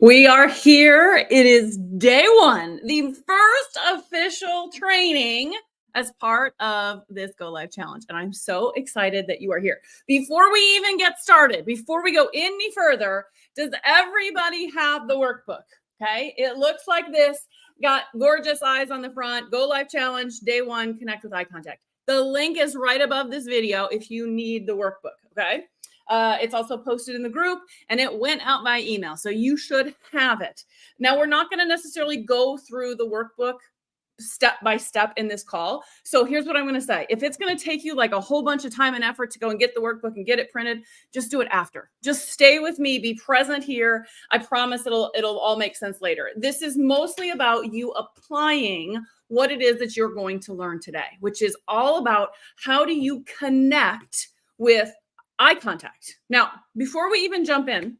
We are here. It is day one, the first official training as part of this Go Live Challenge. And I'm so excited that you are here. Before we even get started, before we go any further, does everybody have the workbook? Okay. It looks like this. Got gorgeous eyes on the front. Go Live Challenge, day one, connect with eye contact. The link is right above this video if you need the workbook. Okay. It's also posted in the group and it went out by email. So you should have it. Now, we're not going to necessarily go through the workbook step by step in this call. So here's what I'm going to say. If it's going to take you like a whole bunch of time and effort to go and get the workbook and get it printed, just do it after. Just stay with me, be present here. I promise it'll all make sense later. This is mostly about you applying what it is that you're going to learn today, which is all about how do you connect with eye contact. Now, before we even jump in,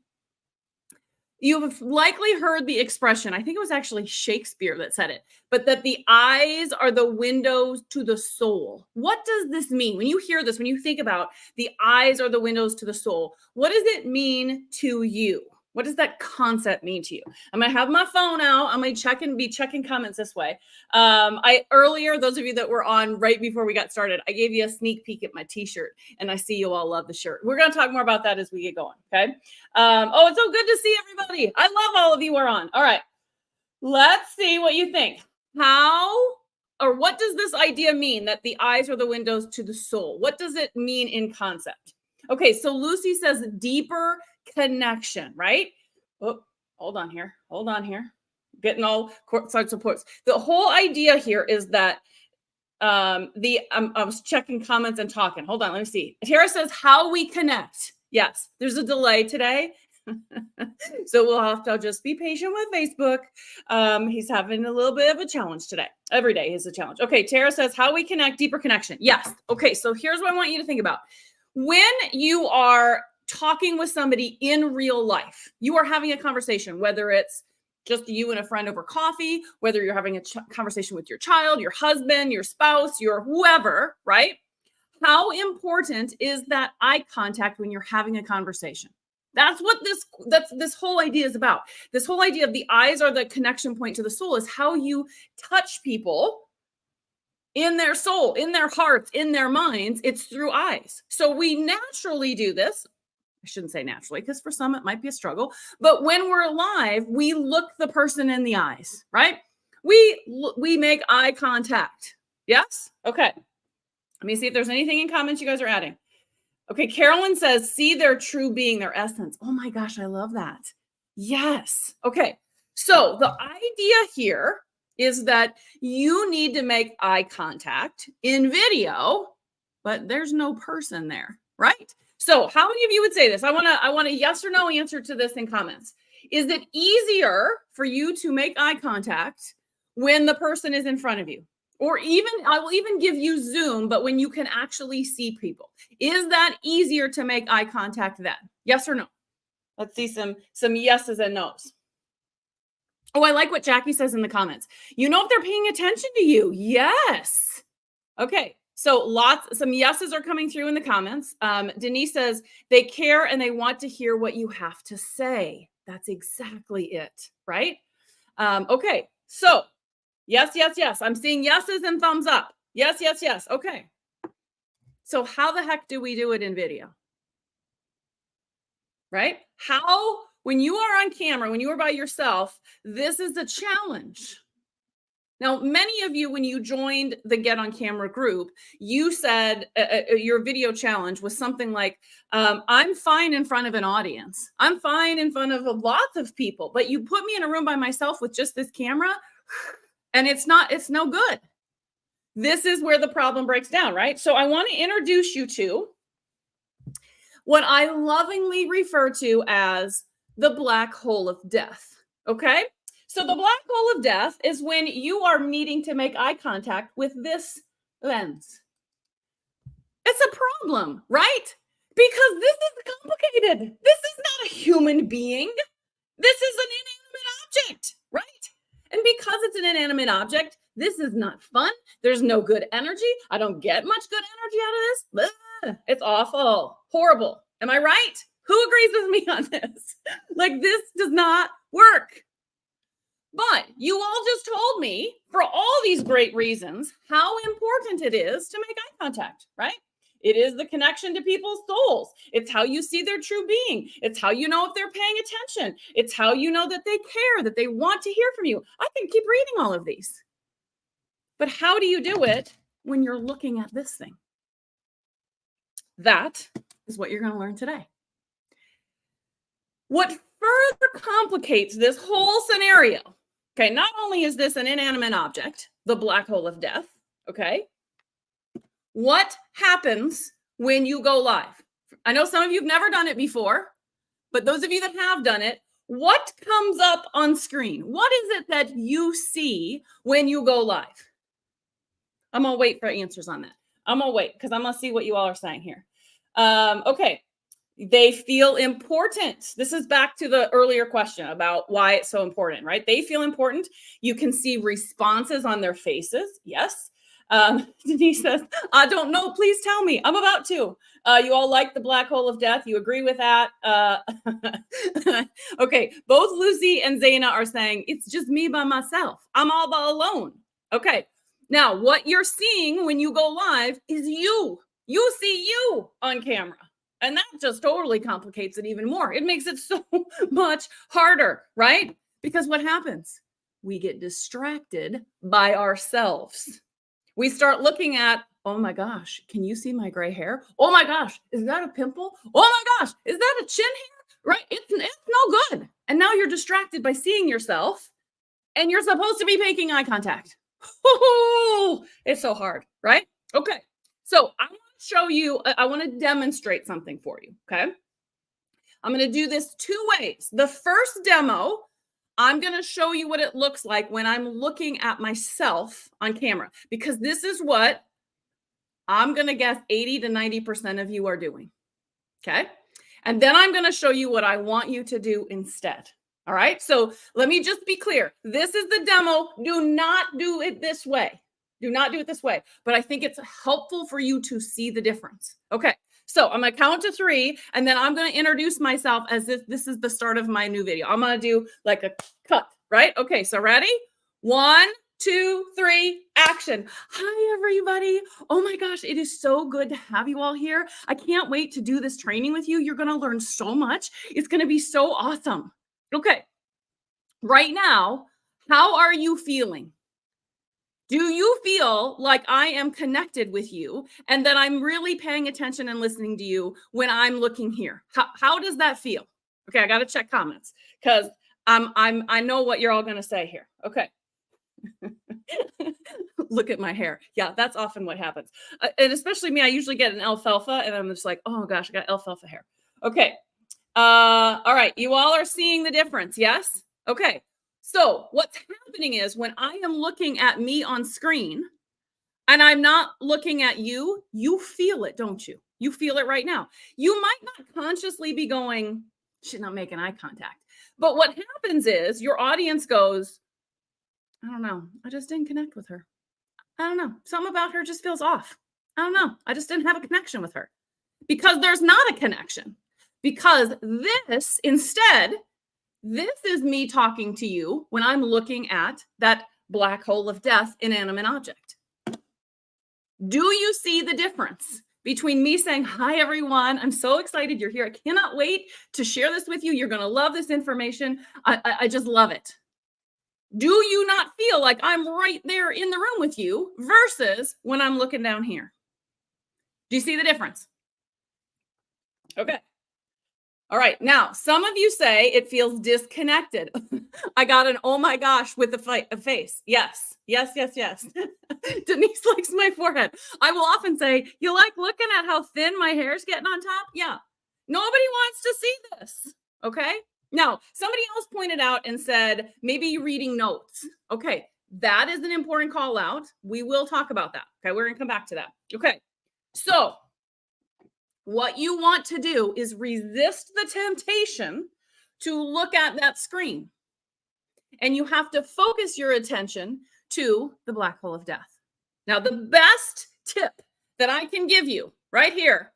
you've likely heard the expression, I think it was actually Shakespeare that said it, but that the eyes are the windows to the soul. What does this mean? When you hear this, when you think about the eyes are the windows to the soul, what does it mean to you? What does that concept mean to you? I'm going to have my phone out. I'm going to be checking comments this way. Earlier, those of you that were on right before we got started, I gave you a sneak peek at my t-shirt and I see you all love the shirt. We're going to talk more about that as we get going. Okay. Oh, it's so good to see everybody. I love all of you are on. All right. Let's see what you think. How or what does this idea mean that the eyes are the windows to the soul? What does it mean in concept? Okay. So Lucy says deeper connection, right? Oh, hold on here. Getting all sorts of quotes. The whole idea here is that I was checking comments and talking. Hold on, let me see. Tara says how we connect. Yes, there's a delay today. So we'll have to just be patient with Facebook. He's having a little bit of a challenge today. Every day is a challenge. Okay, Tara says how we connect, deeper connection. Yes. Okay, so here's what I want you to think about. When you are talking with somebody in real life, you are having a conversation, whether it's just you and a friend over coffee, whether you're having a conversation with your child, your husband, your spouse, your whoever, right? How important is that eye contact when you're having a conversation? That's what this whole idea is about. This whole idea of the eyes are the connection point to the soul is how you touch people in their soul, in their hearts, in their minds. It's through eyes. So we naturally do this. I shouldn't say naturally, because for some it might be a struggle. But when we're alive, we look the person in the eyes, right? We make eye contact. Yes? Okay. Let me see if there's anything in comments you guys are adding. Okay, Carolyn says, see their true being, their essence. Oh my gosh, I love that. Yes. Okay. So the idea here is that you need to make eye contact in video, but there's no person there, right? So how many of you would say this? I want a yes or no answer to this in comments. Is it easier for you to make eye contact when the person is in front of you? Or even, I will even give you Zoom, but when you can actually see people. Is that easier to make eye contact then? Yes or no? Let's see some yeses and nos. Oh, I like what Jackie says in the comments. You know if they're paying attention to you. Yes. Okay. So some yeses are coming through in the comments. Denise says they care and they want to hear what you have to say. That's exactly it, right? Okay, so yes. I'm seeing yeses and thumbs up. Yes. Okay. So how the heck do we do it in video? Right? How, when you are on camera, when you are by yourself, this is a challenge. Now, many of you, when you joined the Get on Camera group, you said your video challenge was something like, I'm fine in front of an audience. I'm fine in front of lots of people, but you put me in a room by myself with just this camera and it's no good. This is where the problem breaks down, right? So I want to introduce you to what I lovingly refer to as the black hole of death, okay? So the black hole of death is when you are needing to make eye contact with this lens. It's a problem, right? Because this is complicated. This is not a human being. This is an inanimate object, right? And because it's an inanimate object, this is not fun. There's no good energy. I don't get much good energy out of this. It's awful, horrible. Am I right? Who agrees with me on this? Like, this does not work. But you all just told me, for all these great reasons, how important it is to make eye contact, right? It is the connection to people's souls. It's how you see their true being. It's how you know if they're paying attention. It's how you know that they care, that they want to hear from you. I can keep reading all of these. But how do you do it when you're looking at this thing? That is what you're going to learn today. What further complicates this whole scenario, okay, not only is this an inanimate object, the black hole of death, okay, what happens when you go live? I know some of you have never done it before, but those of you that have done it, what comes up on screen? What is it that you see when you go live? I'm going to wait for answers on that. I'm going to wait because I'm going to see what you all are saying here. Okay. They feel important. This is back to the earlier question about why it's so important, right? They feel important. You can see responses on their faces. Yes. Denise says, I don't know. Please tell me. I'm about to. You all like the black hole of death. You agree with that? Okay. Both Lucy and Zaina are saying, it's just me by myself. I'm all alone. Okay. Now, what you're seeing when you go live is you. You see you on camera. And that just totally complicates it even more. It makes it so much harder, right? Because what happens? We get distracted by ourselves. We start looking at, oh my gosh, can you see my gray hair? Oh my gosh, is that a pimple? Oh my gosh, is that a chin hair? Right? It's no good. And now you're distracted by seeing yourself and you're supposed to be making eye contact. It's so hard, right? Okay. So I want to show you, I want to demonstrate something for you. Okay. I'm going to do this two ways. The first demo, I'm going to show you what it looks like when I'm looking at myself on camera, because this is what I'm going to guess 80 to 90% of you are doing. Okay. And then I'm going to show you what I want you to do instead. All right. So let me just be clear. This is the demo. Do not do it this way. Do not do it this way. But I think it's helpful for you to see the difference. Okay. So I'm going to count to 3, and then I'm going to introduce myself as if this is the start of my new video. I'm going to do like a cut, right? Okay. So ready? 1, 2, 3, action. Hi, everybody. Oh my gosh. It is so good to have you all here. I can't wait to do this training with you. You're going to learn so much. It's going to be so awesome. Okay. Right now, how are you feeling? Do you feel like I am connected with you and that I'm really paying attention and listening to you when I'm looking here? How does that feel? Okay, I got to check comments because I know what you're all going to say here. Okay. Look at my hair. Yeah, that's often what happens. And especially me, I usually get an alfalfa and I'm just like, oh gosh, I got alfalfa hair. Okay. All right. You all are seeing the difference. Yes. Okay. So what's happening is when I am looking at me on screen and I'm not looking at you, you feel it, don't you? You feel it right now. You might not consciously be going, she's not making eye contact. But what happens is your audience goes, I don't know. I just didn't connect with her. I don't know. Something about her just feels off. I don't know. I just didn't have a connection with her because there's not a connection. Because this instead, this is me talking to you when I'm looking at that black hole of death inanimate object. Do you see the difference between me saying, hi, everyone, I'm so excited you're here. I cannot wait to share this with you. You're going to love this information. I just love it. Do you not feel like I'm right there in the room with you versus when I'm looking down here? Do you see the difference? Okay. All right. Now, some of you say it feels disconnected. I got an oh my gosh with a face. Yes. Yes, yes, yes. Denise likes my forehead. I will often say, you like looking at how thin my hair is getting on top? Yeah. Nobody wants to see this. Okay. Now, somebody else pointed out and said, maybe you're reading notes. Okay. That is an important call out. We will talk about that. Okay. We're going to come back to that. Okay. So what you want to do is resist the temptation to look at that screen. And you have to focus your attention to the black hole of death. Now, the best tip that I can give you right here,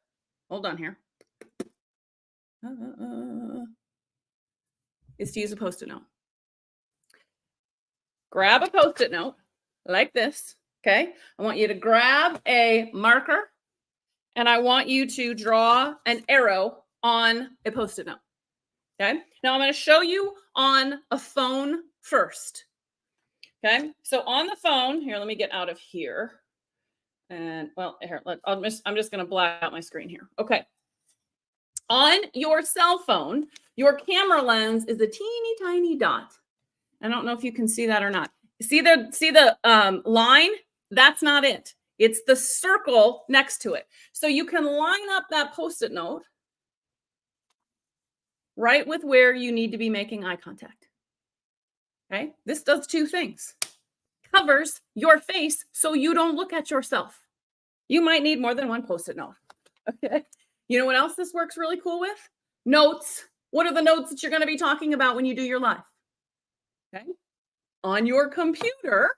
hold on here. is to use a Post-it note. Grab a Post-it note like this, okay? I want you to grab a marker and I want you to draw an arrow on a Post-it note, okay? Now I'm going to show you on a phone first, okay? So on the phone, here, let me get out of here. And well, here, I'm just going to black out my screen here. Okay. On your cell phone, your camera lens is a teeny tiny dot. I don't know if you can see that or not. See the line? That's not it. It's the circle next to it. So you can line up that Post-it note right with where you need to be making eye contact. Okay? This does two things. Covers your face so you don't look at yourself. You might need more than one Post-it note. Okay. You know what else this works really cool with? Notes. What are the notes that you're going to be talking about when you do your live? Okay. On your computer,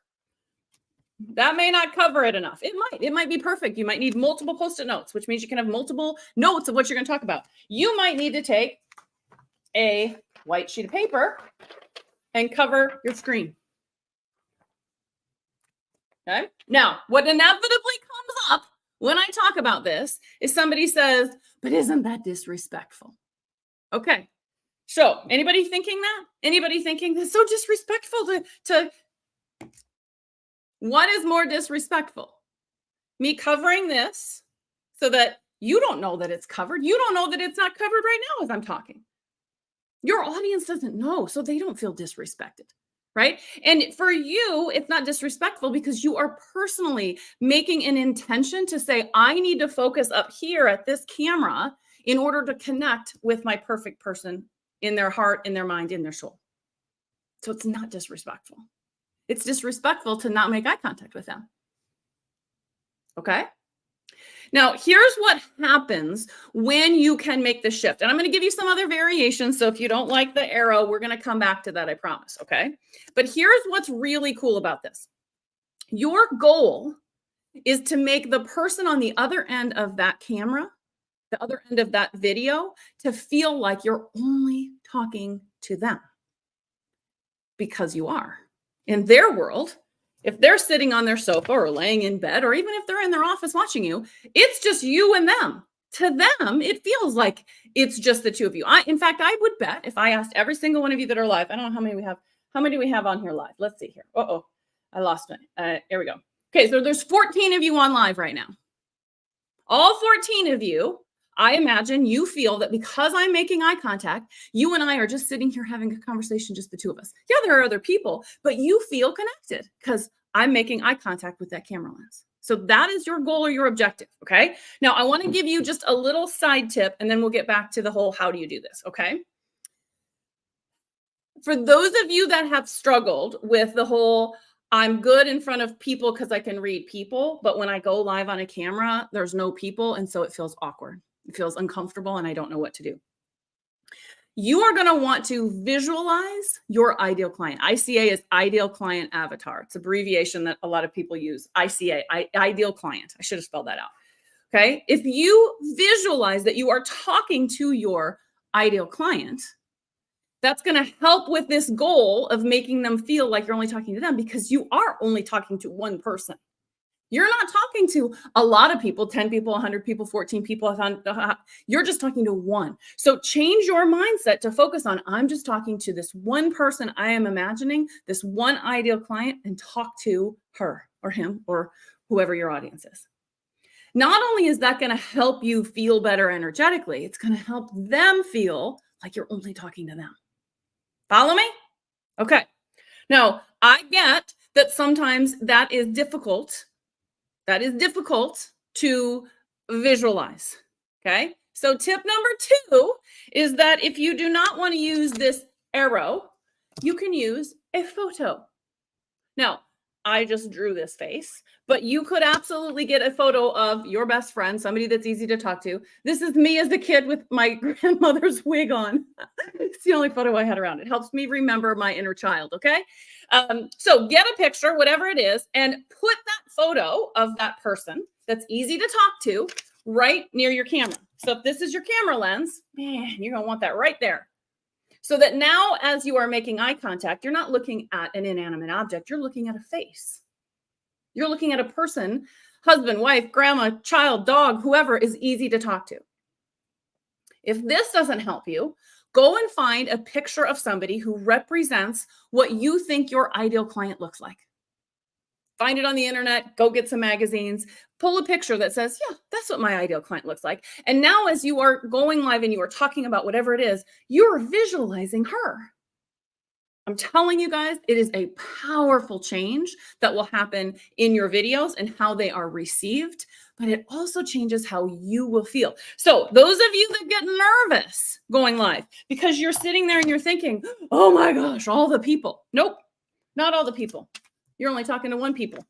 that may not cover it enough. It might be perfect. You might need multiple Post-it notes, which means you can have multiple notes of what you're going to talk about. You might need to take a white sheet of paper and cover your screen. Okay. Now, what inevitably comes up when I talk about this is somebody says, but isn't that disrespectful? Okay. So anybody thinking that? Anybody thinking that's so disrespectful to what is more disrespectful? Me covering this so that you don't know that it's covered. You don't know that it's not covered right now as I'm talking. Your audience doesn't know, so they don't feel disrespected. Right? And for you, it's not disrespectful because you are personally making an intention to say, I need to focus up here at this camera in order to connect with my perfect person in their heart, in their mind, in their soul. So it's not disrespectful. It's disrespectful to not make eye contact with them. Okay? Now, here's what happens when you can make the shift. And I'm going to give you some other variations. So if you don't like the arrow, we're going to come back to that, I promise. Okay. But here's what's really cool about this. Your goal is to make the person on the other end of that camera, the other end of that video, to feel like you're only talking to them. Because you are. In their world, if they're sitting on their sofa or laying in bed, or even if they're in their office watching you, it's just you and them. To them, it feels like it's just the two of you. In fact, I would bet if I asked every single one of you that are live, I don't know how many we have. How many do we have on here live? Let's see here. Uh-oh, I lost it. Here we go. Okay, so there's 14 of you on live right now. All 14 of you, I imagine you feel that because I'm making eye contact, you and I are just sitting here having a conversation, just the two of us. Yeah, there are other people, but you feel connected because I'm making eye contact with that camera lens. So that is your goal or your objective, okay? Now, I want to give you just a little side tip, and then we'll get back to the whole how do you do this, okay? For those of you that have struggled with the whole I'm good in front of people because I can read people, but when I go live on a camera, there's no people, and so it feels awkward. It feels uncomfortable and I don't know what to do. You are going to want to visualize your ideal client. ICA is Ideal Client Avatar. It's an abbreviation that a lot of people use. ICA, Ideal Client. I should have spelled that out. Okay. If you visualize that you are talking to your ideal client, that's going to help with this goal of making them feel like you're only talking to them because you are only talking to one person. You're not talking to a lot of people, 10 people, 100 people, 14 people. You're just talking to one. So change your mindset to focus on, I'm just talking to this one person I am imagining, this one ideal client, and talk to her or him or whoever your audience is. Not only is that going to help you feel better energetically, it's going to help them feel like you're only talking to them. Follow me? Okay. Now, I get that sometimes that is difficult. That is difficult to visualize, okay? So tip number 2 is that if you do not want to use this arrow, you can use a photo. Now, I just drew this face, but you could absolutely get a photo of your best friend, somebody that's easy to talk to. This is me as a kid with my grandmother's wig on. It's the only photo I had around. It helps me remember my inner child, okay? So get a picture, whatever it is, and put that photo of that person that's easy to talk to right near your camera. So if this is your camera lens, man, you're going to want that right there. So that now as you are making eye contact, you're not looking at an inanimate object, you're looking at a face. You're looking at a person, husband, wife, grandma, child, dog, whoever is easy to talk to. If this doesn't help you, go and find a picture of somebody who represents what you think your ideal client looks like. Find it on the internet, go get some magazines, pull a picture that says, yeah, that's what my ideal client looks like. And now as you are going live and you are talking about whatever it is, you're visualizing her. I'm telling you guys, it is a powerful change that will happen in your videos and how they are received, but it also changes how you will feel. So those of you that get nervous going live because you're sitting there and you're thinking, oh my gosh, all the people. Nope, not all the people. You're only talking to one people.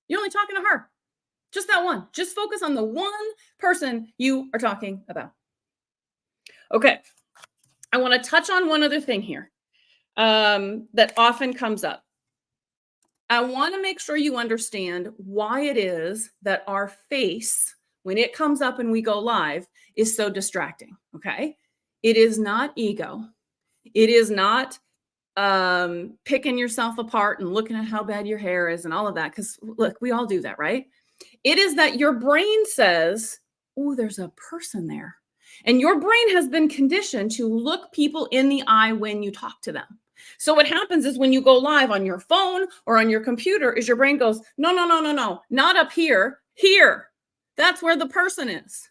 You're only talking to her. Just that one. Just focus on the one person you are talking about. Okay. I want to touch on one other thing here that often comes up. I want to make sure you understand why it is that our face, when it comes up and we go live, is so distracting. Okay. It is not ego. It is not picking yourself apart and looking at how bad your hair is and all of that. Because look, we all do that, right? It is that your brain says, oh, there's a person there. And your brain has been conditioned to look people in the eye when you talk to them. So what happens is when you go live on your phone or on your computer is your brain goes, no, not up here, here. That's where the person is.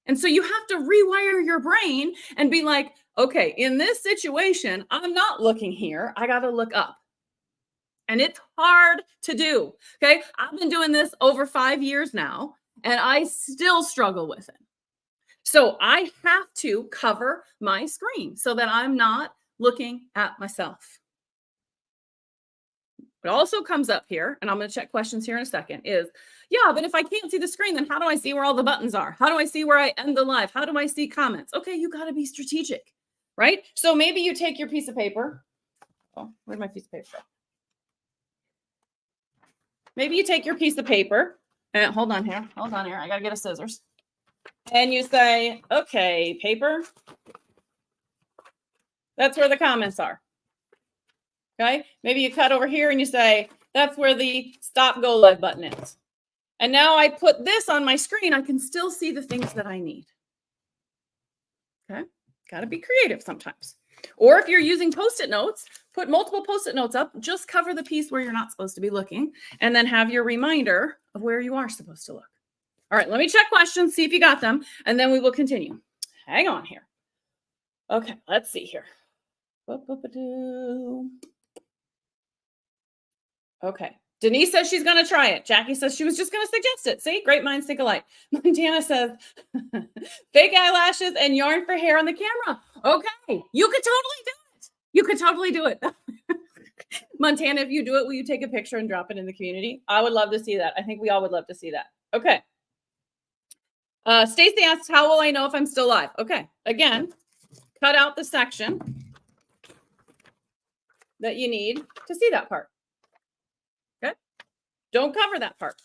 And so you have to rewire your brain and be like, okay, in this situation, I'm not looking here. I got to look up. And it's hard to do. Okay. I've been doing this over 5 years now, and I still struggle with it. So I have to cover my screen so that I'm not looking at myself. It also comes up here, and I'm going to check questions here in a second, is, yeah, but if I can't see the screen, then how do I see where all the buttons are? How do I see where I end the live? How do I see comments? Okay, you got to be strategic, right? So maybe you take your piece of paper. Oh, where'd my piece of paper go? Maybe you take your piece of paper, and hold on here. I got to get a scissors. And you say, okay, paper, that's where the comments are. Okay, maybe you cut over here and you say, that's where the stop go live button is. And now I put this on my screen, I can still see the things that I need. Okay, got to be creative sometimes. Or if you're using Post-it notes, put multiple Post-it notes up, just cover the piece where you're not supposed to be looking, and then have your reminder of where you are supposed to look. All right, let me check questions, see if you got them, and then we will continue. Hang on here. Okay, let's see here. Okay. Denise says she's going to try it. Jackie says she was just going to suggest it. See, great minds think alike. Montana says fake eyelashes and yarn for hair on the camera. Okay. You could totally do it. You could totally do it. Montana, if you do it, will you take a picture and drop it in the community? I would love to see that. I think we all would love to see that. Okay. Stacy asks, how will I know if I'm still live? Okay. Again, cut out the section that you need to see that part. Okay. Don't cover that part.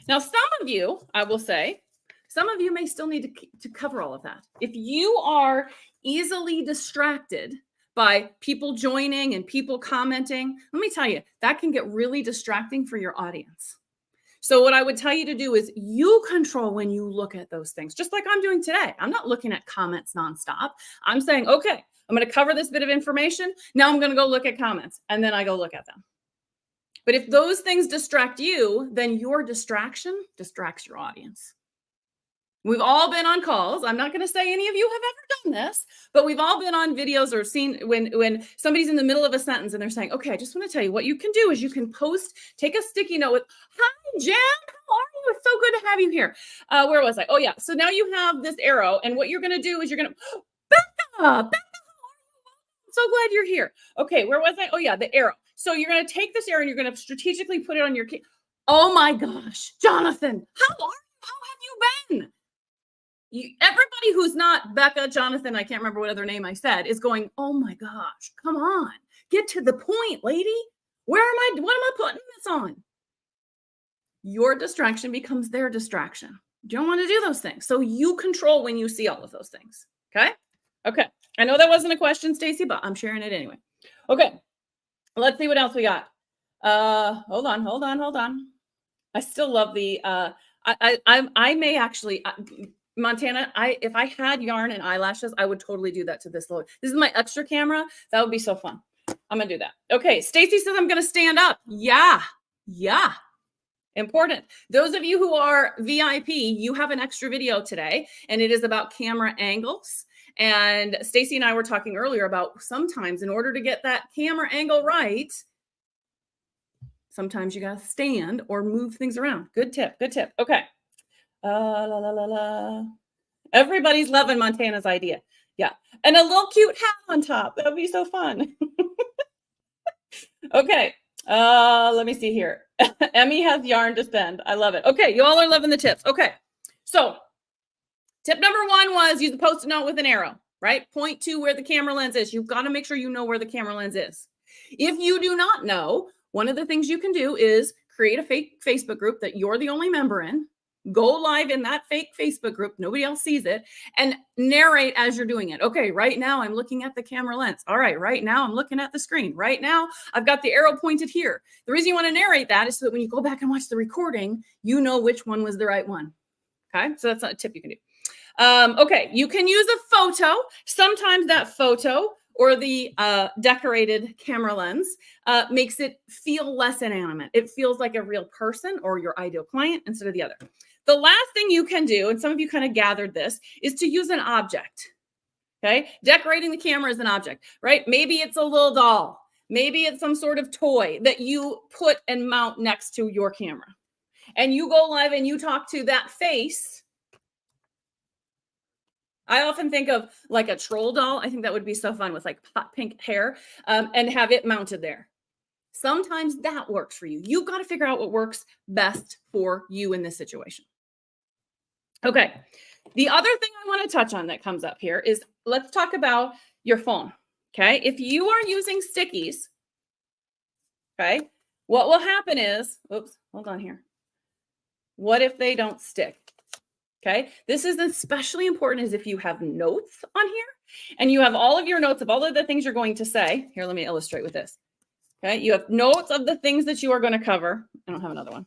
Now, some of you, I will say, some of you may still need to cover all of that. If you are easily distracted by people joining and people commenting, let me tell you, that can get really distracting for your audience. So what I would tell you to do is you control when you look at those things, just like I'm doing today. I'm not looking at comments nonstop. I'm saying, okay, I'm going to cover this bit of information. Now I'm going to go look at comments, and then I go look at them. But if those things distract you, then your distraction distracts your audience. We've all been on calls. I'm not going to say any of you have ever done this, but we've all been on videos or seen when somebody's in the middle of a sentence and they're saying, okay, I just want to tell you what you can do is you can take a sticky note with, hi, Jen, how are you? It's so good to have you here. Where was I? Oh, yeah. So now you have this arrow, and what you're going to do is you're going to, Becca, how are you? I'm so glad you're here. Okay, where was I? Oh, yeah, the arrow. So you're going to take this arrow and you're going to strategically put it on your key. Oh, my gosh, Jonathan, how are you? How have you been? Everybody who's not Becca, Jonathan, I can't remember what other name I said, is going, oh my gosh, come on, get to the point, lady. What am I putting this on? Your distraction becomes their distraction. You don't want to do those things. So you control when you see all of those things. Okay. Okay. I know that wasn't a question, Stacy, but I'm sharing it anyway. Okay. Let's see what else we got. Hold on. I still love the I may actually Montana, if I had yarn and eyelashes, I would totally do that to this load. This is my extra camera. That would be so fun. I'm gonna do that. Okay, Stacy says I'm gonna stand up. Yeah. Important. Those of you who are VIP, you have an extra video today, and it is about camera angles. And Stacy and I were talking earlier about sometimes in order to get that camera angle right, sometimes you got to stand or move things around. Good tip. Okay. Everybody's loving Montana's idea. Yeah. And a little cute hat on top. That would be so fun. Okay. Let me see here. Emmy has yarn to spend. I love it. Okay. You all are loving the tips. Okay. So tip number 1 was use the Post-it note with an arrow, right? Point to where the camera lens is. You've got to make sure you know where the camera lens is. If you do not know, one of the things you can do is create a fake Facebook group that you're the only member in. Go live in that fake Facebook group. Nobody else sees it, and narrate as you're doing it. Okay, right now I'm looking at the camera lens. All right, right now I'm looking at the screen. Right now I've got the arrow pointed here. The reason you want to narrate that is so that when you go back and watch the recording, you know which one was the right one. Okay, so that's a tip you can do. Okay, you can use a photo. Sometimes that photo or the decorated camera lens makes it feel less inanimate. It feels like a real person or your ideal client instead of the other. The last thing you can do, and some of you kind of gathered this, is to use an object. Okay, decorating the camera is an object, right? Maybe it's a little doll. Maybe it's some sort of toy that you put and mount next to your camera. And you go live and you talk to that face. I often think of like a troll doll. I think that would be so fun with like hot pink hair and have it mounted there. Sometimes that works for you. You've got to figure out what works best for you in this situation. Okay. The other thing I want to touch on that comes up here is let's talk about your phone. Okay. If you are using stickies, okay, what will happen is, oops, hold on here. What if they don't stick? Okay. This is especially important is if you have notes on here and you have all of your notes of all of the things you're going to say. Here, let me illustrate with this. Okay. You have notes of the things that you are going to cover. I don't have another one.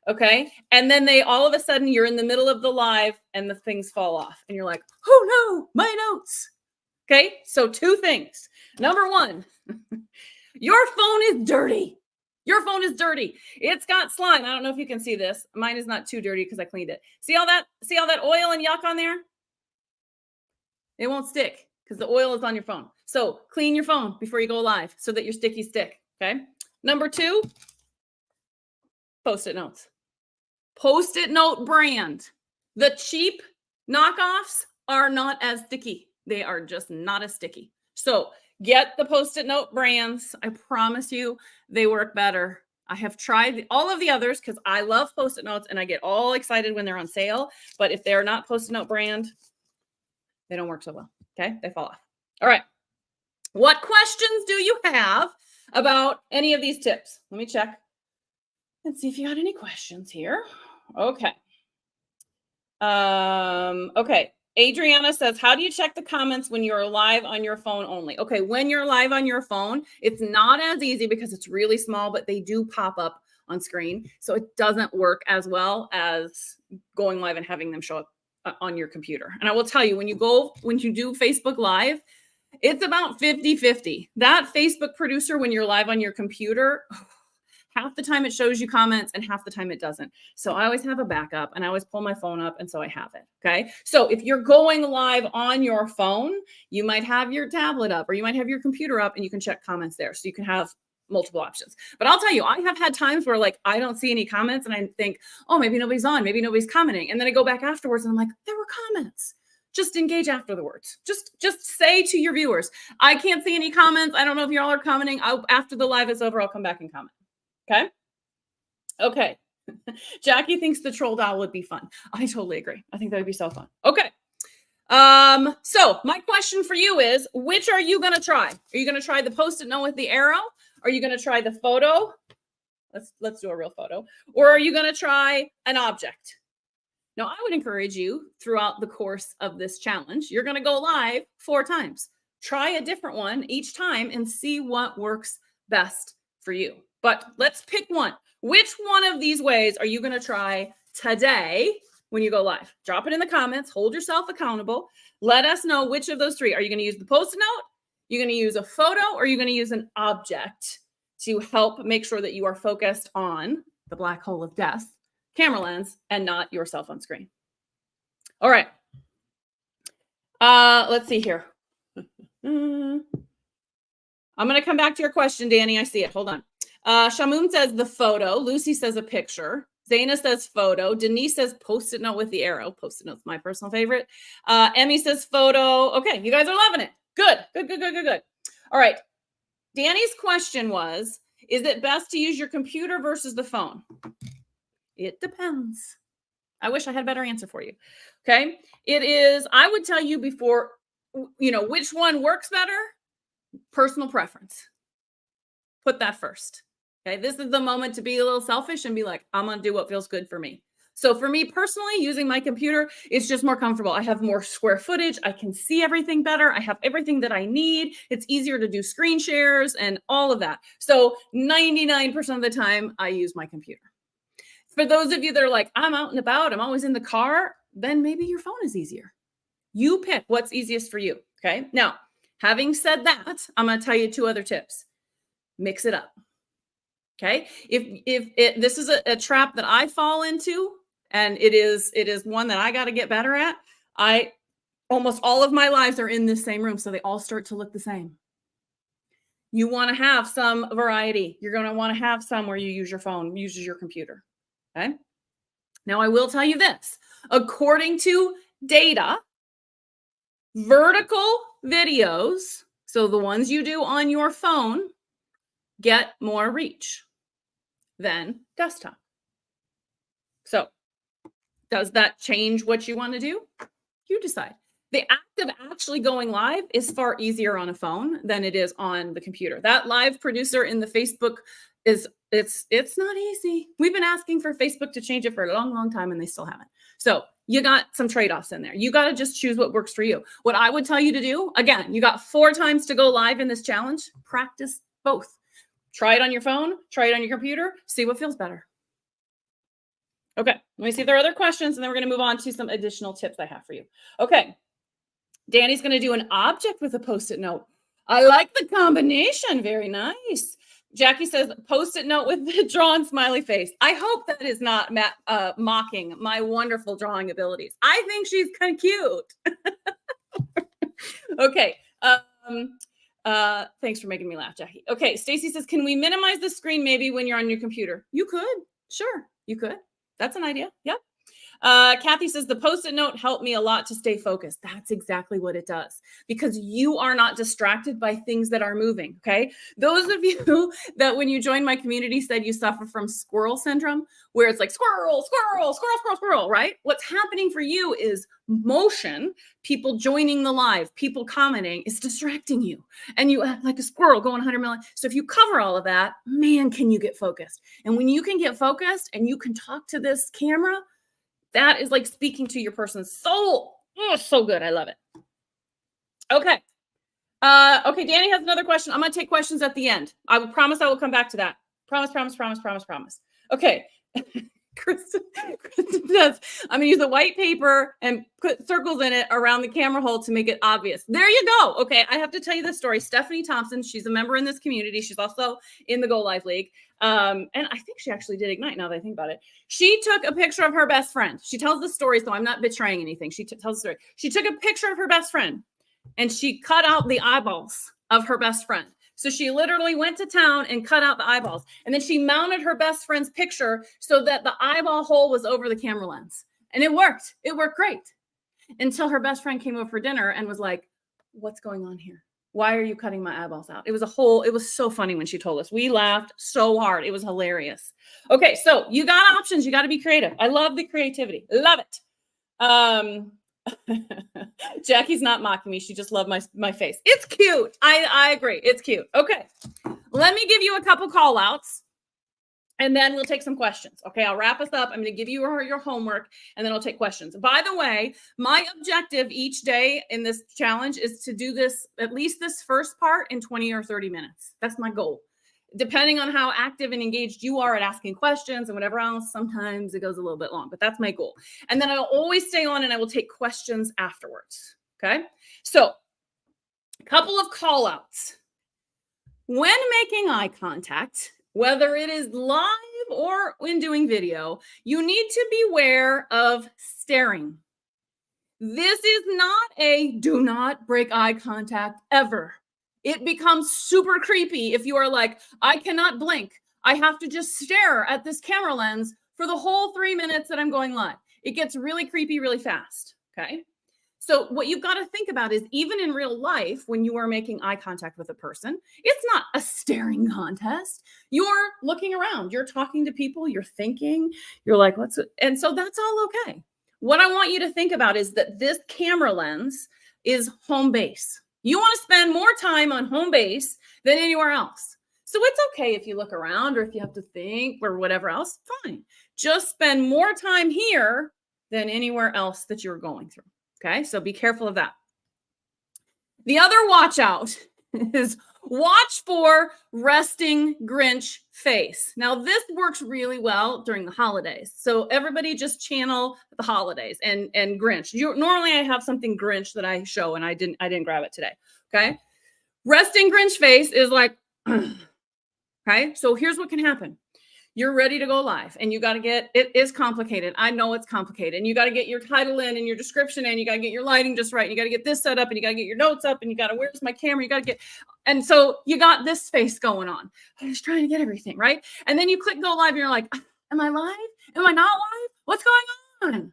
Okay. And then all of a sudden you're in the middle of the live and the things fall off and you're like, oh no, my notes. Okay. So 2 things. Number 1, your phone is dirty. Your phone is dirty. It's got slime. I don't know if you can see this. Mine is not too dirty because I cleaned it. See all that oil and yuck on there? It won't stick because the oil is on your phone. So clean your phone before you go live so that your stickies stick. Okay. Number 2, Post-it notes. Post-it note brand. The cheap knockoffs are not as sticky. They are just not as sticky. So get the Post-it note brands. I promise you they work better. I have tried all of the others because I love Post-it notes and I get all excited when they're on sale. But if they're not Post-it note brand, they don't work so well. Okay. They fall off. All right. What questions do you have about any of these tips? Let me check and see if you got any questions here. Okay. Okay. Adriana says, how do you check the comments when you're live on your phone only? Okay. When you're live on your phone, it's not as easy because it's really small, but they do pop up on screen. So it doesn't work as well as going live and having them show up on your computer. And I will tell you, when you do Facebook Live, it's about 50-50. That Facebook producer, when you're live on your computer, half the time it shows you comments and half the time it doesn't. So I always have a backup and I always pull my phone up. And so I have it. Okay. So if you're going live on your phone, you might have your tablet up or you might have your computer up and you can check comments there. So you can have multiple options. But I'll tell you, I have had times where like, I don't see any comments and I think, oh, maybe nobody's on, maybe nobody's commenting. And then I go back afterwards and I'm like, there were comments. Just engage afterwards. Just say to your viewers, I can't see any comments. I don't know if y'all are commenting. After the live is over, I'll come back and comment. Okay. Okay. Jackie thinks the troll doll would be fun. I totally agree. I think that would be so fun. Okay. So my question for you is, which are you going to try? Are you going to try the Post-it note with the arrow? Are you going to try the photo? Let's do a real photo. Or are you going to try an object? Now, I would encourage you throughout the course of this challenge, you're going to go live 4 times. Try a different one each time and see what works best for you. But let's pick one. Which one of these ways are you going to try today when you go live? Drop it in the comments. Hold yourself accountable. Let us know which of those 3. Are you going to use the Post-it note? You're going to use a photo, or are you going to use an object to help make sure that you are focused on the black hole of death, camera lens, and not your cell phone screen? All right. Let's see here. I'm going to come back to your question, Danny. I see it. Hold on. Shamoon says the photo. Lucy says a picture. Zaina says photo. Denise says Post-it note with the arrow. Post-it note's my personal favorite. Emmy says photo. Okay, you guys are loving it. Good. All right. Danny's question was, is it best to use your computer versus the phone? It depends. I wish I had a better answer for you. Okay. It is, I would tell you before, which one works better? Personal preference. Put that first. Okay. This is the moment to be a little selfish and be like, I'm going to do what feels good for me. So for me personally, using my computer, it's just more comfortable. I have more square footage. I can see everything better. I have everything that I need. It's easier to do screen shares and all of that. So 99% of the time, I use my computer. For those of you that are like, I'm out and about, I'm always in the car, then maybe your phone is easier. You pick what's easiest for you. Okay. Now, having said that, I'm going to tell you 2 other tips. Mix it up. Okay. If this is a trap that I fall into, and it is one that I got to get better at. Almost all of my lives are in this same room, so they all start to look the same. You want to have some variety. You're going to want to have some where you use your phone, uses your computer. Okay. Now, I will tell you this. According to data, vertical videos, so the ones you do on your phone, get more reach than desktop. So, does that change what you want to do? You decide. The act of actually going live is far easier on a phone than it is on the computer. That live producer in the Facebook it's not easy. We've been asking for Facebook to change it for a long, long time, and they still haven't. So you got some trade-offs in there. You got to just choose what works for you. What I would tell you to do, again, you got 4 times to go live in this challenge. Practice both. Try it on your phone, try it on your computer, see what feels better. Okay, let me see if there are other questions, and then we're going to move on to some additional tips I have for you. Okay, Danny's going to do an object with a Post-it note. I like the combination. Very nice. Jackie says Post-it note with the drawn smiley face. I hope that is not mocking my wonderful drawing abilities. I think she's kind of cute. Okay. Thanks for making me laugh, Jackie. Okay, Stacy says, can we minimize the screen maybe when you're on your computer? You could. Sure, you could. That's an idea. Yep. Kathy says the Post-it note helped me a lot to stay focused. That's exactly what it does, because you are not distracted by things that are moving. Okay. Those of you that when you joined my community said you suffer from squirrel syndrome, where it's like squirrel, squirrel, squirrel, squirrel, squirrel, right? What's happening for you is motion, people joining the live, people commenting is distracting you, and you act like a squirrel going 100 million. So if you cover all of that, man, can you get focused? And when you can get focused and you can talk to this camera, that is like speaking to your person's soul. Oh, so good. I love it. Okay. Okay. Danny has another question. I'm going to take questions at the end. I will promise I will come back to that. Promise. Okay. Kristen says, I'm going to use a white paper and put circles in it around the camera hole to make it obvious. There you go. Okay. I have to tell you this story. Stephanie Thompson, she's a member in this community. She's also in the Go Live League. And I think she actually did Ignite now that I think about it. She took a picture of her best friend. She tells the story, so I'm not betraying anything. She tells the story. She took a picture of her best friend and she cut out the eyeballs of her best friend. So she literally went to town and cut out the eyeballs. And then she mounted her best friend's picture so that the eyeball hole was over the camera lens. And it worked. It worked great. Until her best friend came over for dinner and was like, what's going on here? Why are you cutting my eyeballs out? It was so funny when she told us. We laughed so hard. It was hilarious. Okay, so you got options. You got to be creative. I love the creativity. Love it. Jackie's not mocking me. She just loved my face. It's cute. I agree. It's cute. Okay. Let me give you a couple call outs. And then we'll take some questions. Okay, I'll wrap us up. I'm going to give you your homework and then I'll take questions. By the way, my objective each day in this challenge is to do this, at least this first part, in 20 or 30 minutes. That's my goal. Depending on how active and engaged you are at asking questions and whatever else, sometimes it goes a little bit long, but that's my goal. And then I'll always stay on and I will take questions afterwards. Okay, so a couple of call outs. When making eye contact, whether it is live or when doing video, you need to beware of staring. This is not a do not break eye contact ever. It becomes super creepy if you are like, I cannot blink. I have to just stare at this camera lens for the whole 3 minutes that I'm going live. It gets really creepy really fast, okay? So what you've got to think about is even in real life, when you are making eye contact with a person, it's not a staring contest. You're looking around, you're talking to people, you're thinking, you're like, what's it? And so that's all okay. What I want you to think about is that this camera lens is home base. You want to spend more time on home base than anywhere else. So it's okay if you look around or if you have to think or whatever else, fine. Just spend more time here than anywhere else that you're going through. Okay, so be careful of that. The other watch out is watch for resting Grinch face. Now, this works really well during the holidays. So everybody just channel the holidays and Grinch. Normally I have something Grinch that I show and I didn't grab it today. Okay, resting Grinch face is like, okay, so here's what can happen. You're ready to go live and you got to get, it is complicated. I know it's complicated and you got to get your title in and your description in, you got to get your lighting just right. And you got to get this set up and you got to get your notes up and you got to, where's my camera? You got to get, and so you got this face going on. I was trying to get everything right. And then you click go live and you're like, am I live? Am I not live? What's going on?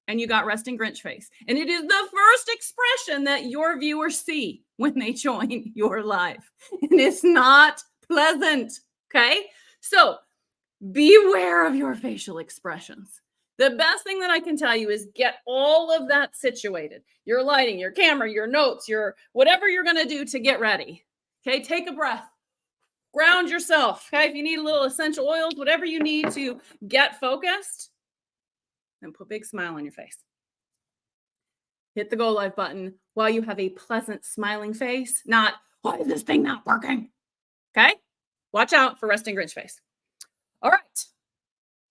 And you got resting Grinch face. And it is the first expression that your viewers see when they join your live. And it's not pleasant. Okay. So beware of your facial expressions. The best thing that I can tell you is get all of that situated. Your lighting, your camera, your notes, your whatever you're going to do to get ready. Okay, take a breath. Ground yourself. Okay, if you need a little essential oils, whatever you need to get focused, and put a big smile on your face. Hit the go live button while you have a pleasant smiling face, not, why is this thing not working? Okay, watch out for resting Grinch face. All right,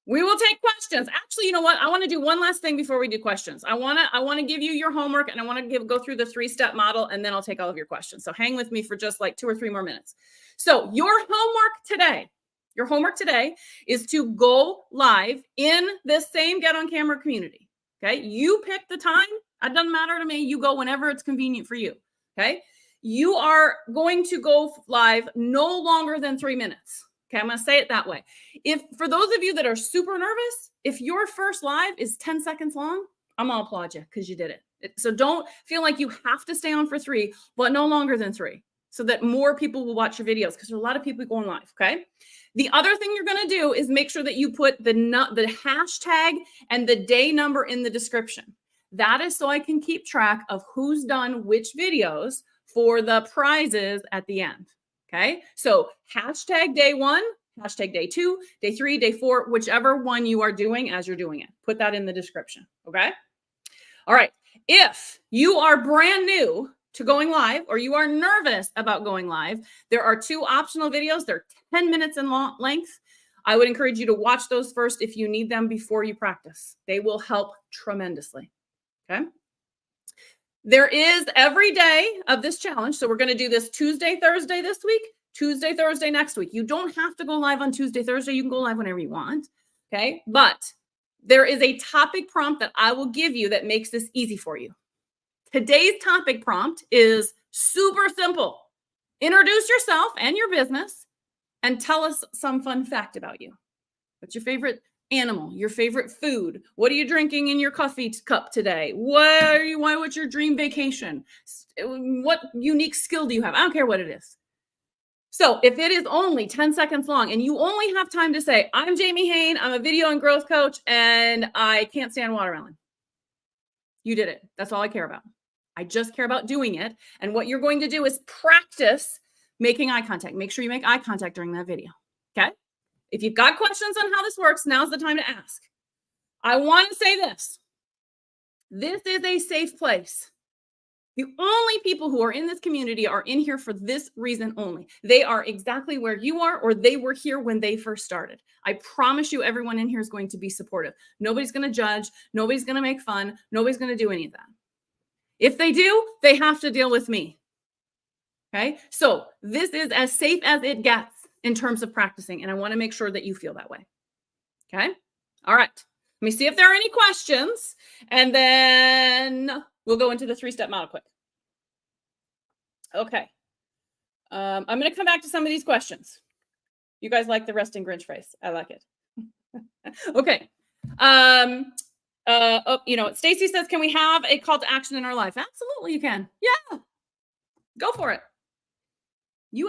we will take questions. Actually, you know what? I want to do one last thing before we do questions. I want to give you your homework and I want to go through the 3-step model and then I'll take all of your questions. So hang with me for just like 2 or 3 more minutes. So your homework today is to go live in this same Get on Camera community. Okay, you pick the time. It doesn't matter to me. You go whenever it's convenient for you. Okay, you are going to go live no longer than 3 minutes. Okay, I'm going to say it that way. If for those of you that are super nervous, if your first live is 10 seconds long, I'm going to applaud you because you did it. So don't feel like you have to stay on for 3, but no longer than 3 so that more people will watch your videos because there are a lot of people going live. Okay. The other thing you're going to do is make sure that you put the hashtag and the day number in the description. That is so I can keep track of who's done which videos for the prizes at the end. Okay, so hashtag day 1, hashtag day 2, day 3, day 4, whichever one you are doing as you're doing it. Put that in the description. Okay. All right. If you are brand new to going live or you are nervous about going live, there are 2 optional videos. They're 10 minutes in length. I would encourage you to watch those first if you need them before you practice. They will help tremendously. Okay. There is every day of this challenge. So we're going to do this Tuesday, Thursday this week, Tuesday, Thursday next week. You don't have to go live on Tuesday, Thursday. You can go live whenever you want. Okay. But there is a topic prompt that I will give you that makes this easy for you. Today's topic prompt is super simple. Introduce yourself and your business and tell us some fun fact about you. What's your favorite animal, your favorite food? What are you drinking in your coffee cup today? What's your dream vacation? What unique skill do you have? I don't care what it is. So if it is only 10 seconds long and you only have time to say, I'm Jamie Hain, I'm a video and growth coach, and I can't stand watermelon. You did it. That's all I care about. I just care about doing it. And what you're going to do is practice making eye contact. Make sure you make eye contact during that video. Okay. if you've got questions on how this works, now's the time to ask. I want to say this. This is a safe place. The only people who are in this community are in here for this reason only. They are exactly where you are, or they were here when they first started. I promise you, everyone in here is going to be supportive. Nobody's going to judge. Nobody's going to make fun. Nobody's going to do any of that. If they do, they have to deal with me. Okay. So this is as safe as it gets in terms of practicing. And I want to make sure that you feel that way. Okay. All right. Let me see if there are any questions. And then we'll go into the 3-step model quick. Okay. I'm going to come back to some of these questions. You guys like the resting Grinch face. I like it. Okay. Stacy says, can we have a call to action in our life? Absolutely, you can. Yeah. Go for it. You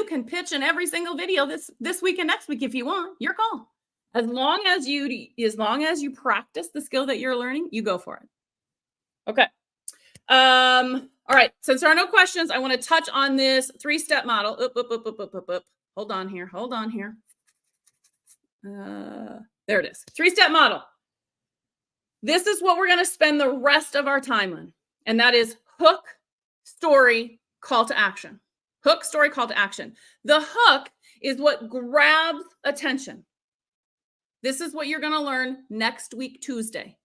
can pitch in every single video this week and next week if you want. Your call. As long as you practice the skill that you're learning, you go for it. Okay. All right. Since there are no questions, I want to touch on this 3-step model. Hold on here. There it is. 3-step model. This is what we're going to spend the rest of our time on. And that is hook, story, call to action. Hook, story, call to action. The hook is what grabs attention. This is what you're going to learn next week, Tuesday,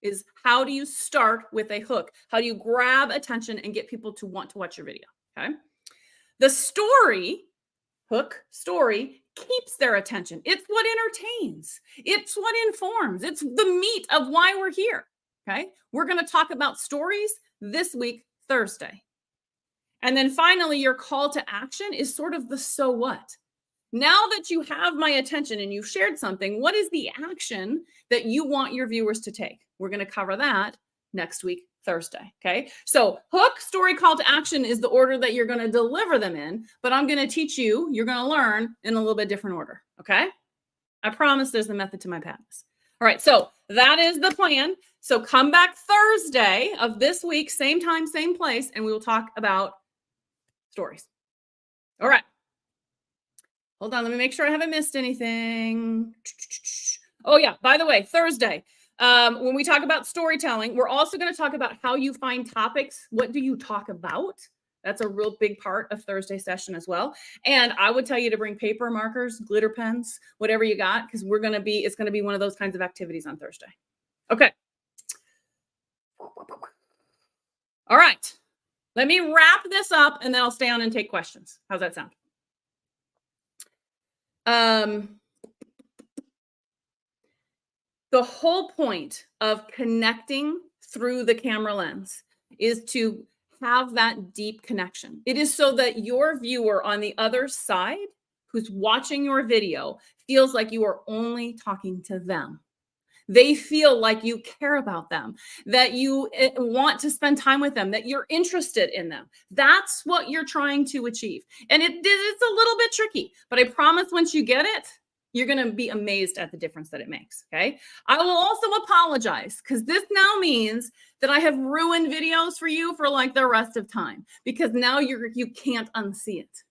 is how do you start with a hook? How do you grab attention and get people to want to watch your video? Okay. The story, hook, story, keeps their attention. It's what entertains. It's what informs. It's the meat of why we're here. Okay. We're going to talk about stories this week, Thursday. And then finally, your call to action is sort of the so what. Now that you have my attention and you've shared something, what is the action that you want your viewers to take? We're going to cover that next week, Thursday. Okay. So hook, story, call to action is the order that you're going to deliver them in, but I'm going to teach you, you're going to learn in a little bit different order. Okay. I promise there's a method to my madness. All right. So that is the plan. So come back Thursday of this week, same time, same place, and we will talk about stories. All right. Hold on. Let me make sure I haven't missed anything. Oh yeah. By the way, Thursday, when we talk about storytelling, we're also going to talk about how you find topics. What do you talk about? That's a real big part of Thursday session as well. And I would tell you to bring paper, markers, glitter pens, whatever you got, because it's going to be one of those kinds of activities on Thursday. Okay. All right. Let me wrap this up and then I'll stay on and take questions. How's that sound? The whole point of connecting through the camera lens is to have that deep connection. It is so that your viewer on the other side who's watching your video feels like you are only talking to them. They feel like you care about them, that you want to spend time with them, that you're interested in them. That's what you're trying to achieve. And it's a little bit tricky, but I promise once you get it, you're going to be amazed at the difference that it makes. Okay. I will also apologize because this now means that I have ruined videos for you for like the rest of time, because now you can't unsee it.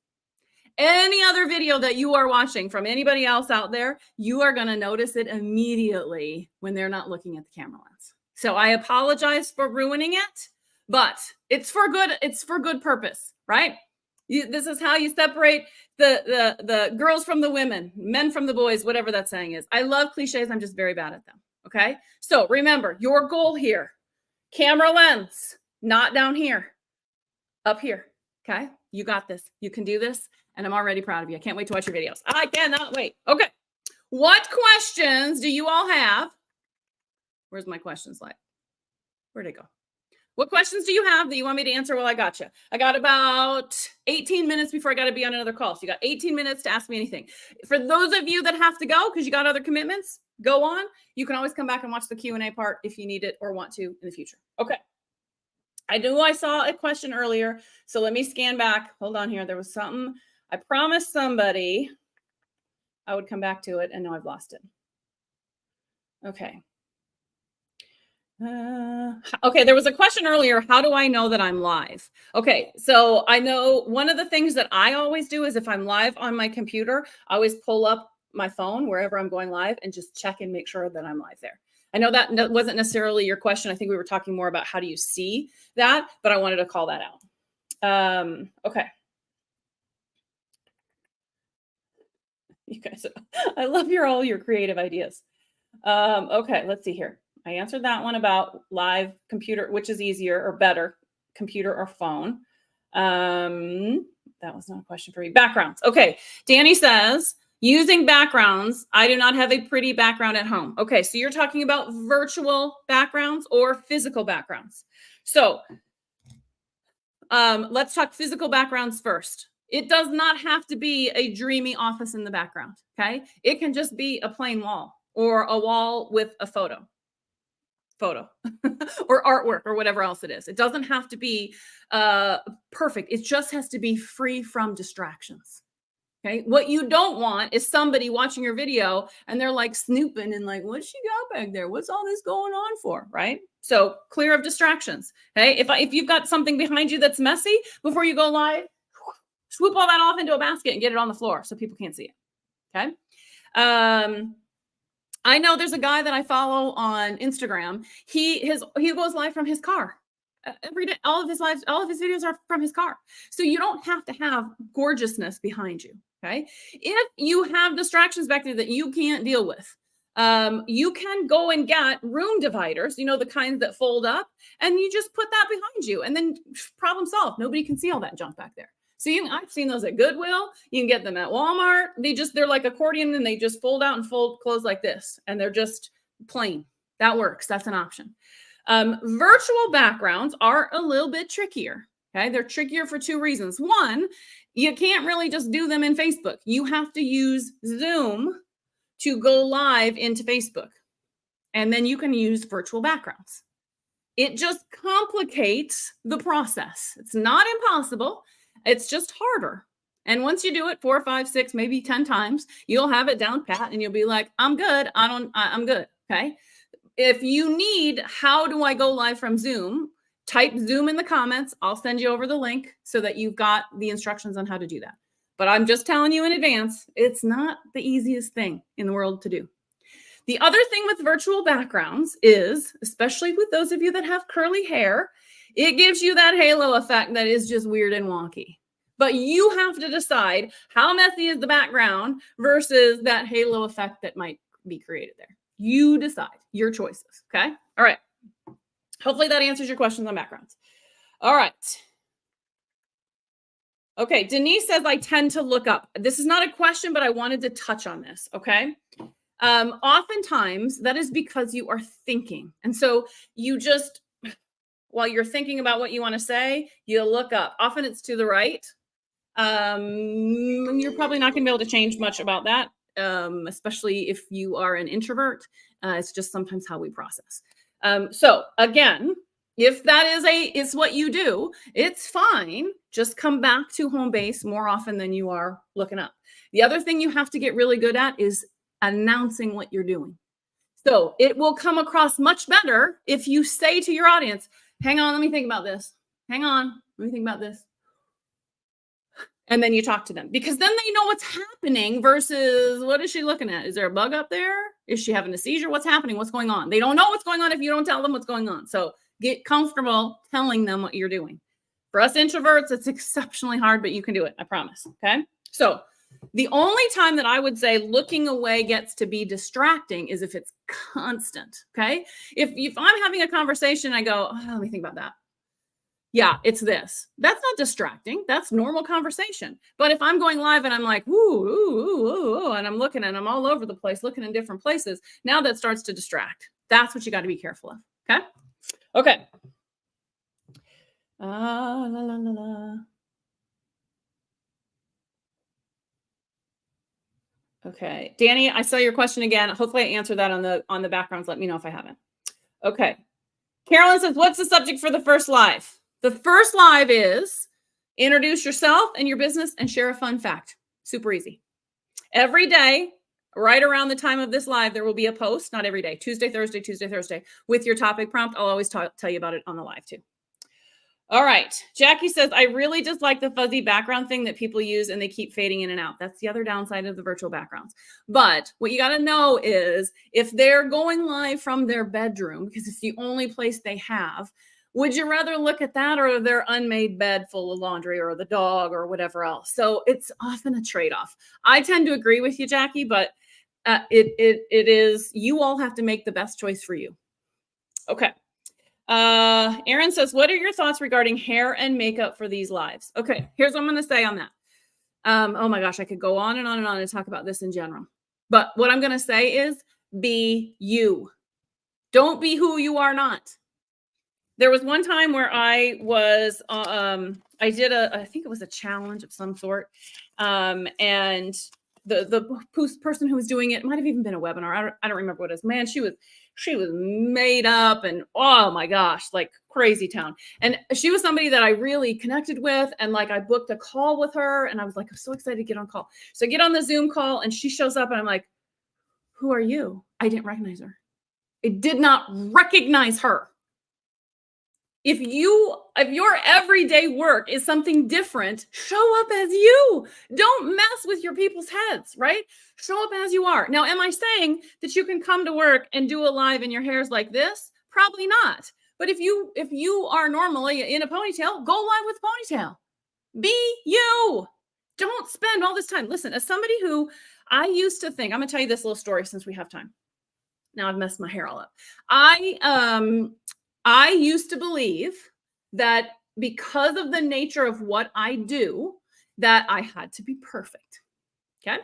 Any other video that you are watching from anybody else out there, you are going to notice it immediately when they're not looking at the camera lens. So I apologize for ruining it, but it's for good. It's for good purpose, right? This is how you separate the girls from the women, men from the boys, whatever that saying is. I love cliches. I'm just very bad at them. Okay. So remember your goal here, camera lens, not down here, up here. Okay. You got this. You can do this. And I'm already proud of you. I can't wait to watch your videos. I cannot wait. Okay. What questions do you all have? Where's my question slide? Where'd it go? What questions do you have that you want me to answer while I got you? I got about 18 minutes before I got to be on another call. So you got 18 minutes to ask me anything. For those of you that have to go because you got other commitments, go on. You can always come back and watch the Q&A part if you need it or want to in the future. Okay. I knew I saw a question earlier, so let me scan back. Hold on here. There was something. I promised somebody I would come back to it, and now I've lost it. Okay. Okay, there was a question earlier. How do I know that I'm live? Okay, so I know one of the things that I always do is if I'm live on my computer, I always pull up my phone wherever I'm going live and just check and make sure that I'm live there. I know that wasn't necessarily your question. I think we were talking more about how do you see that, but I wanted to call that out. Okay. You guys, I love all your creative ideas. Okay, let's see here. I answered that one about live computer, which is easier or better, computer or phone. That was not a question for you. Backgrounds. Okay, Danny says, using backgrounds, I do not have a pretty background at home. Okay, so you're talking about virtual backgrounds or physical backgrounds. So let's talk physical backgrounds first. It does not have to be a dreamy office in the background, okay? It can just be a plain wall or a wall with a photo or artwork or whatever else it is. It doesn't have to be perfect. It just has to be free from distractions. Okay. What you don't want is somebody watching your video and they're like snooping and like, what's she got back there? What's all this going on for? Right. So clear of distractions. Okay. If you've got something behind you that's messy before you go live, swoop all that off into a basket and get it on the floor so people can't see it. Okay. I know there's a guy that I follow on Instagram. He goes live from his car every day. All of his videos are from his car. So you don't have to have gorgeousness behind you. Okay. If you have distractions back there that you can't deal with, you can go and get room dividers, the kinds that fold up, and you just put that behind you and then problem solved. Nobody can see all that junk back there. So I've seen those at Goodwill. You can get them at Walmart. They're like accordion and they just fold out and fold close like this. And they're just plain. That works. That's an option. Virtual backgrounds are a little bit trickier. Okay. They're trickier for two reasons. One, you can't really just do them in Facebook. You have to use Zoom to go live into Facebook. And then you can use virtual backgrounds. It just complicates the process. It's not impossible. It's just harder. And once you do it 4, 5, 6, maybe 10 times, you'll have it down pat and you'll be like, I'm good. I'm good. Okay. If you need, how do I go live from Zoom? Type Zoom in the comments. I'll send you over the link so that you've got the instructions on how to do that. But I'm just telling you in advance, it's not the easiest thing in the world to do. The other thing with virtual backgrounds is, especially with those of you that have curly hair, it gives you that halo effect that is just weird and wonky. But you have to decide how messy is the background versus that halo effect that might be created there. You decide your choices. Okay. All right. Hopefully that answers your questions on backgrounds. All right. Okay. Denise says, I tend to look up. This is not a question, but I wanted to touch on this. Okay. Oftentimes that is because you are thinking. And so you just, while you're thinking about what you want to say, you look up. Often it's to the right. You're probably not going to be able to change much about that, especially if you are an introvert. It's just sometimes how we process. So again, if that is what you do, it's fine. Just come back to home base more often than you are looking up. The other thing you have to get really good at is announcing what you're doing. So it will come across much better if you say to your audience, hang on, let me think about this. Hang on, let me think about this. And then you talk to them because then they know what's happening versus what is she looking at? Is there a bug up there? Is she having a seizure? What's happening? What's going on? They don't know what's going on if you don't tell them what's going on. So get comfortable telling them what you're doing. For us introverts, it's exceptionally hard, but you can do it. I promise. Okay. So the only time that I would say looking away gets to be distracting is if it's constant. Okay. If I'm having a conversation, I go, oh, let me think about that. Yeah, it's this. That's not distracting. That's normal conversation. But if I'm going live and I'm like, ooh, ooh, ooh, ooh, ooh, and I'm looking and I'm all over the place, looking in different places, now that starts to distract. That's what you got to be careful of. Okay. Okay. La, la, la, la. Okay. Danny, I saw your question again. Hopefully I answered that on the backgrounds. Let me know if I haven't. Okay. Carolyn says, what's the subject for the first live? The first live is introduce yourself and your business and share a fun fact. Super easy. Every day, right around the time of this live, there will be a post, not every day, Tuesday, Thursday, with your topic prompt. I'll always tell you about it on the live too. All right. Jackie says, I really dislike the fuzzy background thing that people use and they keep fading in and out. That's the other downside of the virtual backgrounds. But what you got to know is if they're going live from their bedroom, because it's the only place they have, would you rather look at that or their unmade bed full of laundry or the dog or whatever else? So it's often a trade-off. I tend to agree with you, Jackie, but it is, you all have to make the best choice for you. Okay. Aaron says, what are your thoughts regarding hair and makeup for these lives? Okay, here's what I'm going to say on that. Oh my gosh, I could go on and on and on and talk about this in general. But what I'm going to say is be you. Don't be who you are not. There was one time where I was, I did I think it was a challenge of some sort. And the person who was doing it might have even been a webinar. I don't remember what it is. Man, she was made up and oh my gosh, like crazy town. And she was somebody that I really connected with. And like I booked a call with her and I was like, I'm so excited to get on call. So I get on the Zoom call and she shows up and I'm like, who are you? I didn't recognize her. I did not recognize her. If your everyday work is something different, show up as you. Don't mess with your people's heads, right? Show up as you are. Now, am I saying that you can come to work and do a live and your hair's like this? Probably not. But if you are normally in a ponytail, go live with ponytail. Be you. Don't spend all this time. Listen, as somebody who I used to think, I'm going to tell you this little story since we have time. Now I've messed my hair all up. I used to believe that because of the nature of what I do, that I had to be perfect. Okay.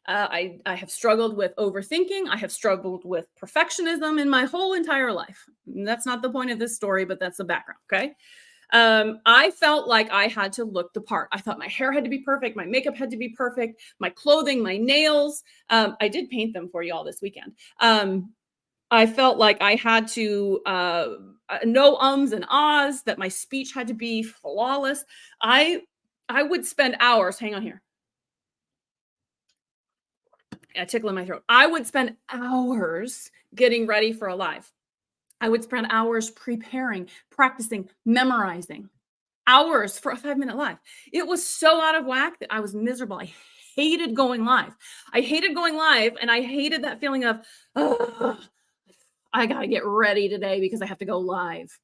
I have struggled with overthinking. I have struggled with perfectionism in my whole entire life. And that's not the point of this story, but that's the background. Okay. I felt like I had to look the part. I thought my hair had to be perfect. My makeup had to be perfect. My clothing, my nails. I did paint them for you all this weekend. I felt like I had to no ums and ahs, that my speech had to be flawless. I would spend hours, hang on here. A tickle in my throat. I would spend hours getting ready for a live. I would spend hours preparing, practicing, memorizing. Hours for a 5-minute live. It was so out of whack that I was miserable. I hated going live. I hated going live and I hated that feeling of, I got to get ready today because I have to go live.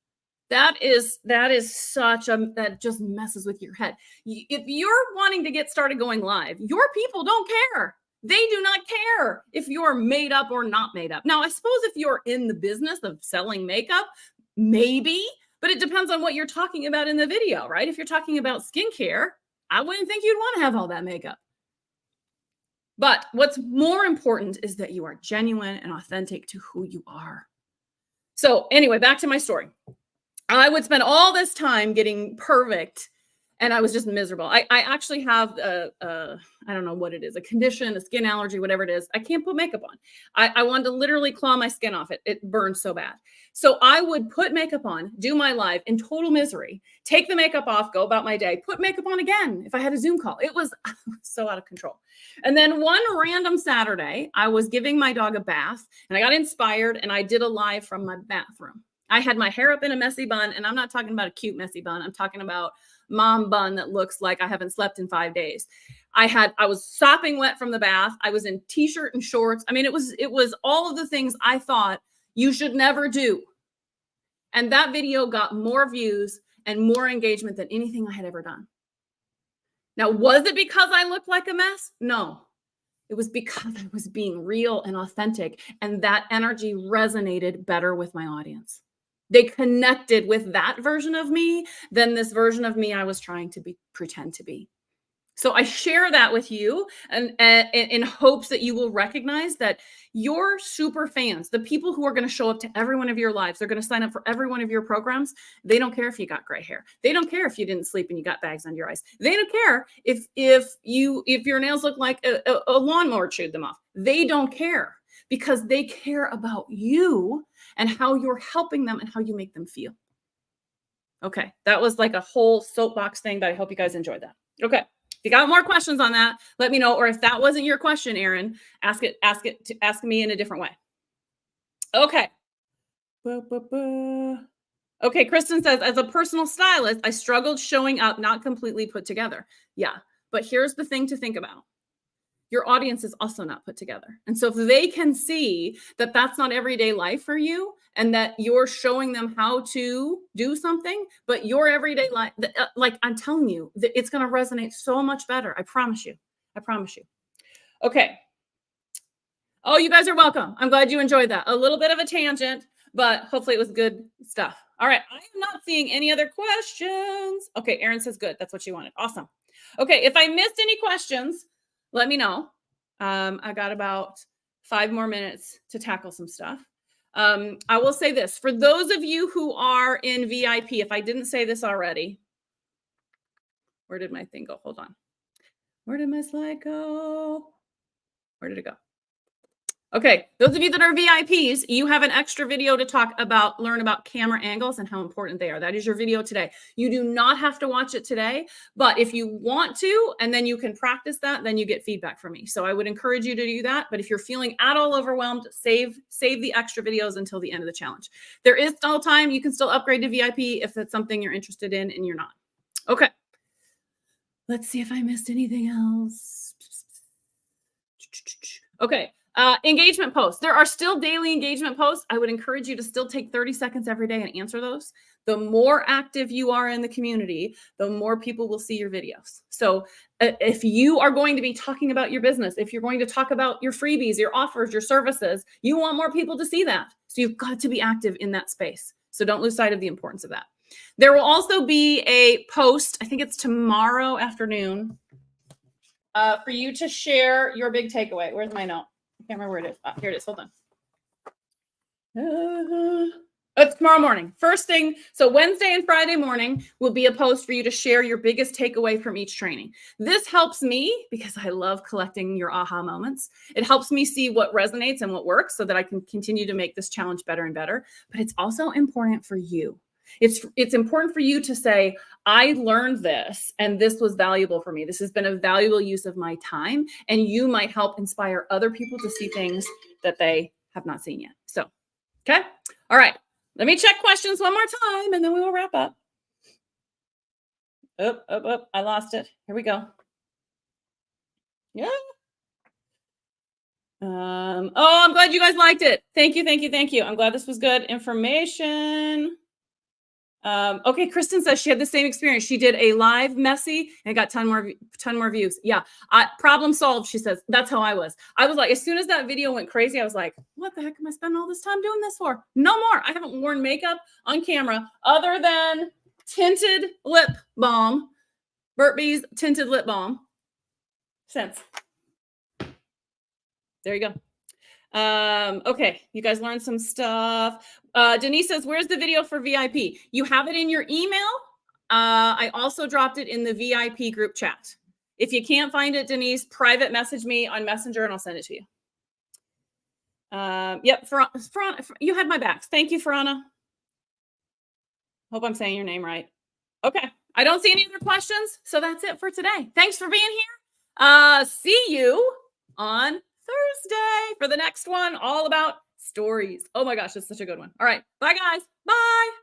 That is that just messes with your head. If you're wanting to get started going live, your people don't care. They do not care if you're made up or not made up. Now, I suppose if you're in the business of selling makeup, maybe, but it depends on what you're talking about in the video, right? If you're talking about skincare, I wouldn't think you'd want to have all that makeup. But what's more important is that you are genuine and authentic to who you are. So anyway, back to my story. I would spend all this time getting perfect and I was just miserable. I actually have I don't know what it is, a condition, a skin allergy, whatever it is. I can't put makeup on. I wanted to literally claw my skin off. It burns so bad. So I would put makeup on, do my live in total misery, take the makeup off, go about my day, put makeup on again if I had a Zoom call. It was so out of control. And then one random Saturday, I was giving my dog a bath and I got inspired and I did a live from my bathroom. I had my hair up in a messy bun, and I'm not talking about a cute messy bun. I'm talking about mom bun that looks like I haven't slept in 5 days. I was sopping wet from the bath. I was in t-shirt and shorts. I mean, it was all of the things I thought you should never do. And that video got more views and more engagement than anything I had ever done. Now, was it because I looked like a mess? No. It was because I was being real and authentic, and that energy resonated better with my audience. They connected with that version of me than this version of me I was trying to pretend to be. So I share that with you and in hopes that you will recognize that your super fans, the people who are going to show up to every one of your lives, they're going to sign up for every one of your programs. They don't care if you got gray hair. They don't care if you didn't sleep and you got bags under your eyes. They don't care if your nails look like a lawnmower chewed them off. They don't care because they care about you and how you're helping them and how you make them feel. Okay, that was like a whole soapbox thing, but I hope you guys enjoyed that. Okay, if you got more questions on that, let me know. Or if that wasn't your question, Aaron, ask me in a different way. Okay. Okay, Kristen says, as a personal stylist, I struggled showing up not completely put together. Yeah, but here's the thing to think about. Your audience is also not put together. And so if they can see that that's not everyday life for you and that you're showing them how to do something, but your everyday life, like I'm telling you, it's going to resonate so much better. I promise you. I promise you. Okay. Oh, you guys are welcome. I'm glad you enjoyed that. A little bit of a tangent, but hopefully it was good stuff. All right. I am not seeing any other questions. Okay. Erin says good. That's what she wanted. Awesome. Okay. If I missed any questions, let me know. I got about 5 more minutes to tackle some stuff. I will say this for those of you who are in VIP, if I didn't say this already, where did my thing go? Hold on. Where did my slide go? Where did it go? Okay, those of you that are VIPs, you have an extra video to learn about camera angles and how important they are. That is your video today. You do not have to watch it today, but if you want to, and then you can practice that, then you get feedback from me. So I would encourage you to do that. But if you're feeling at all overwhelmed, save the extra videos until the end of the challenge. There is still time. You can still upgrade to VIP if that's something you're interested in and you're not. Okay. Let's see if I missed anything else. Okay. Engagement posts. There are still daily engagement posts. I would encourage you to still take 30 seconds every day and answer those. The more active you are in the community, the more people will see your videos. So if you are going to be talking about your business, if you're going to talk about your freebies, your offers, your services, you want more people to see that. So you've got to be active in that space. So don't lose sight of the importance of that. There will also be a post, I think it's tomorrow afternoon, for you to share your big takeaway. Where's my note? I can't remember where it is. Here it is. Hold on. It's tomorrow morning. First thing. So Wednesday and Friday morning will be a post for you to share your biggest takeaway from each training. This helps me because I love collecting your aha moments. It helps me see what resonates and what works so that I can continue to make this challenge better and better. But it's also important for you. It's important for you to say, I learned this and this was valuable for me. This has been a valuable use of my time, and you might help inspire other people to see things that they have not seen yet. So, okay. All right. Let me check questions one more time and then we will wrap up. I lost it. Here we go. Yeah. Oh, I'm glad you guys liked it. Thank you. I'm glad this was good information. Okay, Kristen says she had the same experience. She did a live messy and got ton more views. Yeah, problem solved. She says that's how I was. I was like, as soon as that video went crazy, I was like, what the heck am I spending all this time doing this for? No more. I haven't worn makeup on camera other than tinted lip balm, Burt's Bees tinted lip balm since. There you go. Okay, you guys learned some stuff. Denise says, where's the video for VIP? You have it in your email. I also dropped it in the VIP group chat. If you can't find it, Denise, private message me on Messenger and I'll send it to you. Yep, you had my backs. Thank you, Farana. Hope I'm saying your name right. Okay, I don't see any other questions, so that's it for today. Thanks for being here. See you on Thursday for the next one, all about stories. Oh my gosh, it's such a good one. All right, bye guys. Bye.